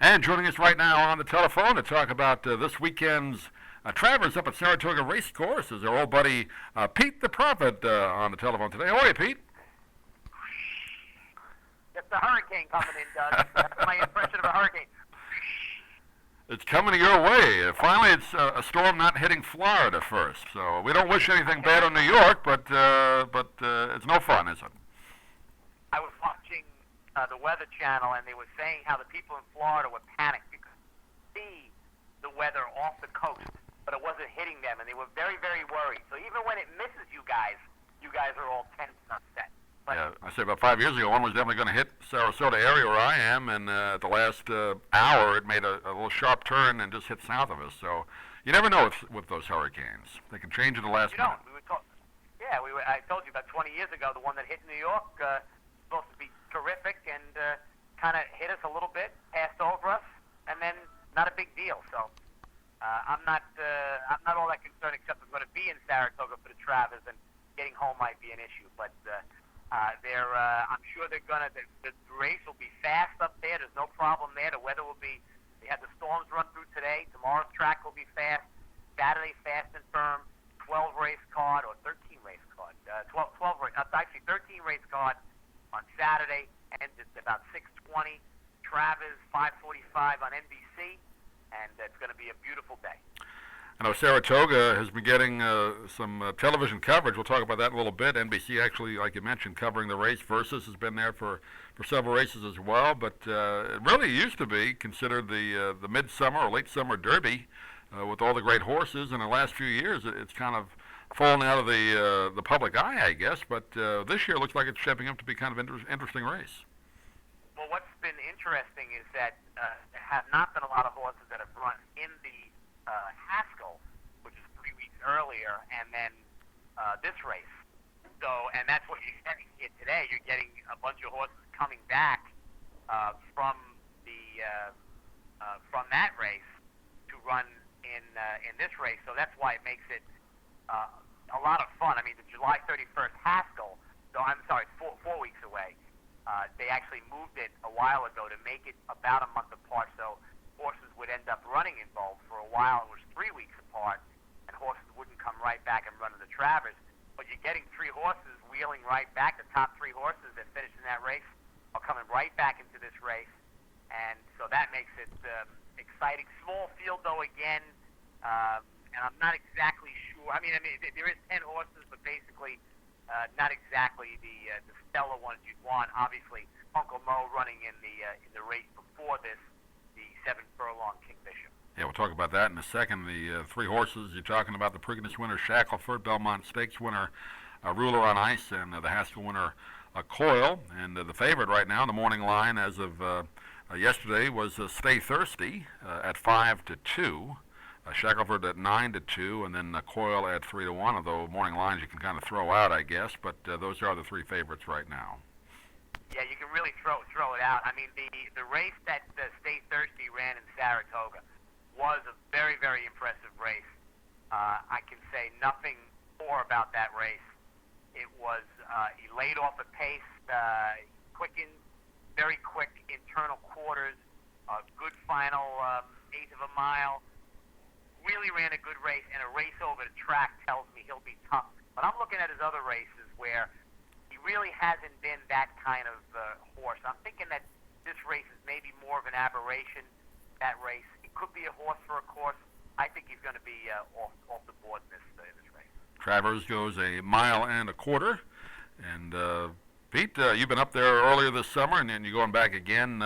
And joining us right now on the telephone to talk about this weekend's Travers up at Saratoga Racecourse is our old buddy Pete the Prophet on the telephone today. How are you, Pete? It's the hurricane coming in, Doug. That's my impression of a hurricane. It's coming your way. Finally, it's a storm not hitting Florida first. So we don't wish anything bad on New York, but it's no fun, is it? I was watching the Weather Channel, and they were saying how the people in Florida were panicked because they see the weather off the coast, but it wasn't hitting them, and they were very, very worried. So even when it misses you guys are all tense and upset. But yeah, I say about 5 years ago, one was definitely going to hit Sarasota area where I am, and at the last hour, it made a little sharp turn and just hit south of us. So you never know with those hurricanes; they can change at the last minute. I told you about 20 years ago, the one that hit New York supposed to be terrific and kind of hit us a little bit, passed over us, and then not a big deal. So I'm not all that concerned, except I'm going to be in Saratoga for the Travers, and getting home might be an issue, but. I'm sure they're gonna. The race will be fast up there. There's no problem there. The weather will be. They had the storms run through today. Tomorrow's track will be fast. Saturday fast and firm. 12 race card or 13 race card. 13 race card on Saturday. Ends at about 6:20. Travers 5:45 on NBC, and it's going to be a beautiful day. I know Saratoga has been getting some television coverage. We'll talk about that in a little bit. NBC actually, like you mentioned, covering the race. Versus has been there for several races as well. But it really used to be considered the midsummer or late summer derby with all the great horses. In the last few years, it's kind of fallen out of the public eye, I guess. But this year looks like it's shaping up to be kind of interesting race. Well, what's been interesting is that there have not been a lot of horses that have run in the Haskell, which is 3 weeks earlier, and then this race. So, and that's what you're getting here today. You're getting a bunch of horses coming back from that race to run in this race. So that's why it makes it a lot of fun. I mean, the July 31st Haskell. So I'm sorry, it's 4 weeks away. They actually moved it a while ago to make it about a month apart. So horses would end up running in both. For a while it was 3 weeks apart, and horses wouldn't come right back and run to the Travers. But you're getting 3 horses wheeling right back. The top 3 horses that finished in that race are coming right back into this race, and so that makes it exciting. Small field though again, and I'm not exactly sure. I mean there is 10 horses, but basically not exactly the stellar ones you'd want. Obviously, Uncle Mo running in the race before this. The 7-furlong King Bishop. Yeah, we'll talk about that in a second. The 3 horses you're talking about: the Preakness winner Shackleford, Belmont Stakes winner Ruler on Ice, and the Haskell winner Coil. And the favorite right now in the morning line, as of yesterday, was Stay Thirsty at 5-2. Shackleford at 9-2, and then Coil at 3-1. Although morning lines you can kind of throw out, I guess, but those are the 3 favorites right now. Yeah, you can really throw it out. I mean, the race that Stay Thirsty ran in Saratoga was a very, very impressive race. I can say nothing more about that race. It was he laid off a pace, quickened, very quick internal quarters, good final eighth of a mile. Really ran a good race, and a race over the track tells me he'll be tough. But I'm looking at his other races where he really hasn't been that kind of horse. I'm thinking that this race is maybe more of an aberration. That race, it could be a horse for a course. I think he's going to be off the board in this race. Travers goes 1.25 miles, and Pete, you've been up there earlier this summer, and then you're going back again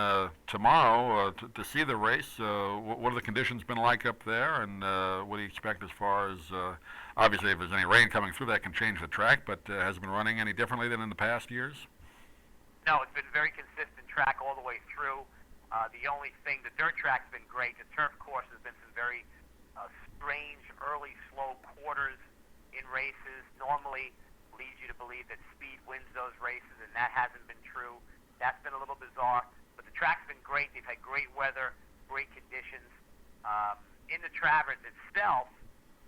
tomorrow to see the race. What have the conditions been like up there, and what do you expect as far as, obviously if there's any rain coming through that can change the track, but has it been running any differently than in the past years? No, it's been very consistent track all the way through. The only thing, the dirt track's been great. The turf course has been some very strange early slow quarters in races. Normally leads you to believe that speed wins those races, and that hasn't been true. That's been a little bizarre, but the track's been great. They've had great weather, great conditions. In the Travers itself,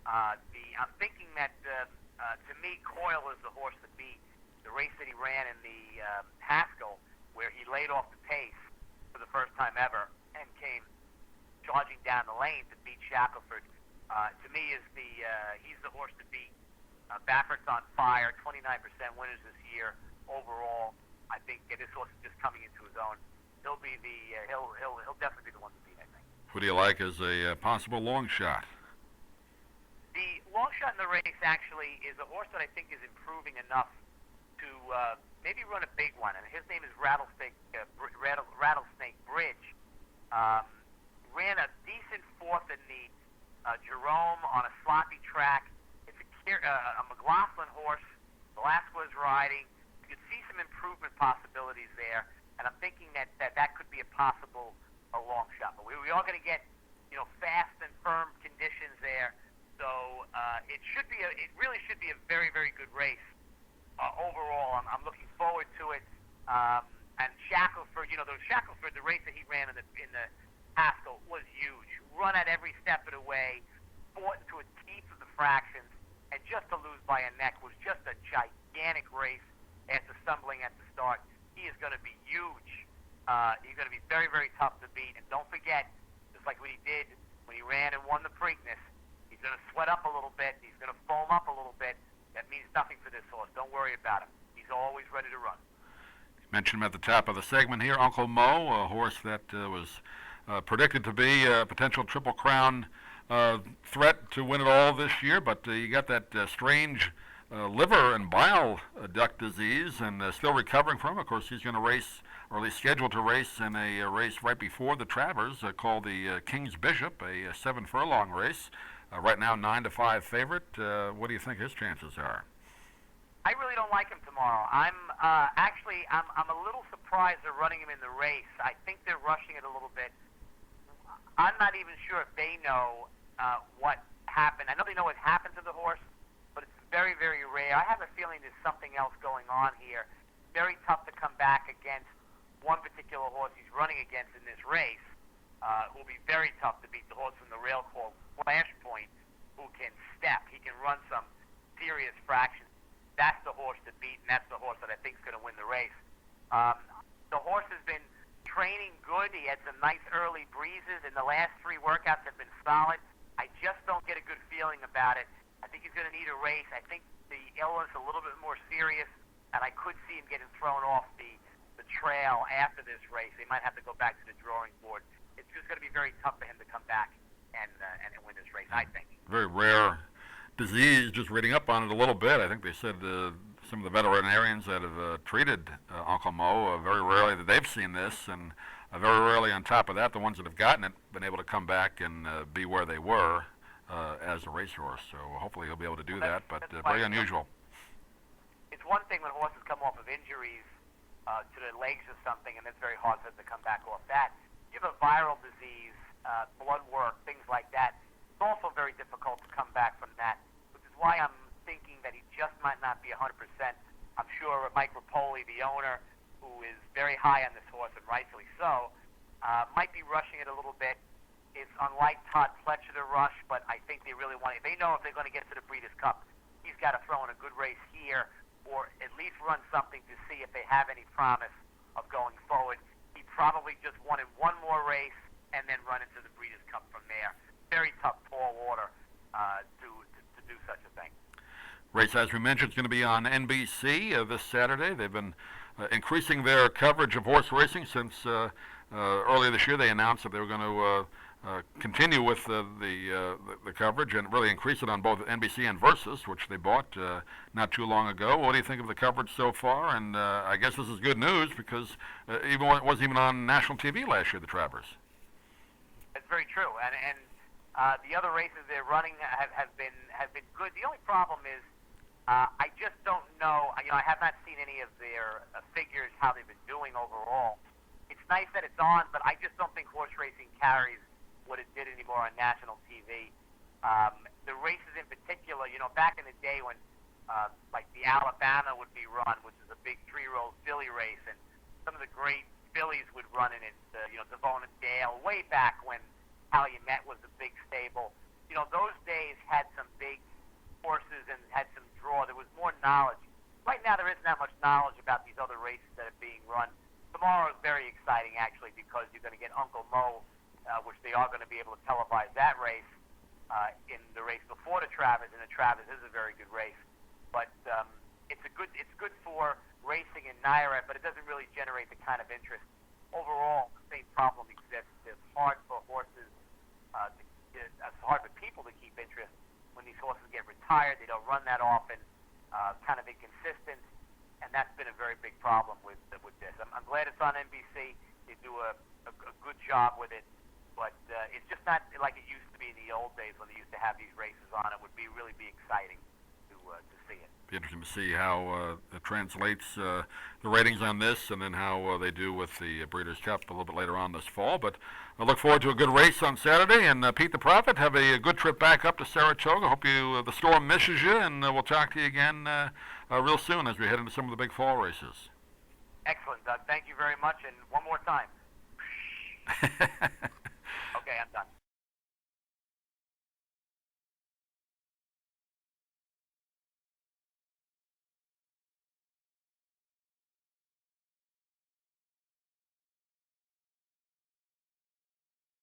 I'm thinking that to me, Coil is the horse to beat. The race that he ran in the Haskell, where he laid off the pace for the first time ever and came charging down the lane to beat Shackelford. To me, he's the horse to beat. Baffert's on fire, 29% winners this year overall. I think this horse is just coming into his own. He'll definitely be the one to beat, I think. Who do you like as a possible long shot? The long shot in the race actually is a horse that I think is improving enough to maybe run a big one, and his name is Rattlesnake Bridge. Ran a decent fourth in the Jerome on a sloppy track. It's a McLaughlin horse. Velasquez riding. You could see some improvement possibilities there, and I'm thinking that could be a possible long shot. But we are going to get fast and firm conditions there, so it really should be a very, very good race. Overall, I'm looking forward to it. And Shackelford, the race that he ran in the Haskell was huge. Run at every step of the way, fought into a teeth of the fractions, and just to lose by a neck was just a gigantic race after stumbling at the start. He is going to be huge. He's going to be very, very tough to beat. And don't forget, just like what he did when he ran and won the Preakness, he's going to sweat up a little bit. He's going to foam up a little bit. That means nothing for this horse. Don't worry about him. He's always ready to run. Mentioned him at the top of the segment here, Uncle Mo, a horse that was predicted to be a potential Triple Crown threat to win it all this year, but you got that strange liver and bile duct disease and still recovering from it. Of course, he's going to race, or at least scheduled to race, in a race right before the Travers called the King's Bishop, a 7-furlong race. Right now, 9-5 favorite. What do you think his chances are? I really don't like him tomorrow. I'm a little surprised they're running him in the race. I think they're rushing it a little bit. I'm not even sure if they know what happened. I know they know what happened to the horse, but it's very, very rare. I have a feeling there's something else going on here. Very tough to come back against one particular horse he's running against in this race. It will be very tough to beat the horse from the rail called Flashpoint, who can step. He can run some serious fractions. That's the horse to beat, and that's the horse that I think is going to win the race. The horse has been training good. He had some nice early breezes, and the last 3 workouts have been solid. I just don't get a good feeling about it. I think he's going to need a race. I think the illness is a little bit more serious, and I could see him getting thrown off the trail after this race. They might have to go back to the drawing board. It's just going to be very tough for him to come back and win this race, I think. Very rare disease. Just reading up on it a little bit, I think they said some of the veterinarians that have treated Uncle Mo, very rarely that they've seen this, and very rarely on top of that, the ones that have gotten it, been able to come back and be where they were as a racehorse. So hopefully he'll be able to do that, but very unusual. It's one thing when horses come off of injuries to their legs or something, and it's very hard for them to come back off that. You have a viral disease, blood work, things like that. It's also very difficult to come back from that, which is why I'm thinking that he just might not be 100%. I'm sure Mike Rapoli, the owner, who is very high on this horse, and rightfully so, might be rushing it a little bit. It's unlike Todd Pletcher to rush, but I think they really want it. They know if they're going to get to the Breeders' Cup, he's got to throw in a good race here, or at least run something to see if they have any promise of going forward. He probably just wanted one more race and then run into the Breeders' Cup from there. Very tough, tall order to do such a thing. Race, as we mentioned, is going to be on NBC this Saturday. They've been increasing their coverage of horse racing since earlier this year. They announced that they were going to continue with the coverage and really increase it on both NBC and Versus, which they bought not too long ago. What do you think of the coverage so far? And I guess this is good news because it wasn't even on national TV last year, the Travers. It's very true, and the other races they're running have been good. The only problem is I just don't know. I have not seen any of their figures, how they've been doing overall. It's nice that it's on, but I just don't think horse racing carries what it did anymore on national TV. The races in particular, back in the day when like the Alabama would be run, which is a big 3-year-old filly race, and some of the great fillies would run in it, Devon and Dale, way back when Calumet was a big stable. Those days had some big horses and had some draw. There was more knowledge. Right now there isn't that much knowledge about these other races that are being run. Tomorrow is very exciting, actually, because you're going to get Uncle Mo, which they are going to be able to televise that race in the race before the Travers, and the Travers is a very good race. But it's good for racing in NYRA, but it doesn't really generate the kind of interest. Overall, the same problem exists. It's hard for horses, it's hard for people to keep interest when these horses get retired. They don't run that often, kind of inconsistent, and that's been a very big problem with this. I'm glad it's on NBC. They do a good job with it, but it's just not like it used to be in the old days when they used to have these races on. It would really be exciting to see it. Be interesting to see how it translates the ratings on this, and then how they do with the Breeders' Cup a little bit later on this fall. But I look forward to a good race on Saturday. And Pete the Prophet, have a good trip back up to Saratoga. Hope the storm misses you, and we'll talk to you again real soon as we head into some of the big fall races. Excellent, Doug. Thank you very much. And one more time.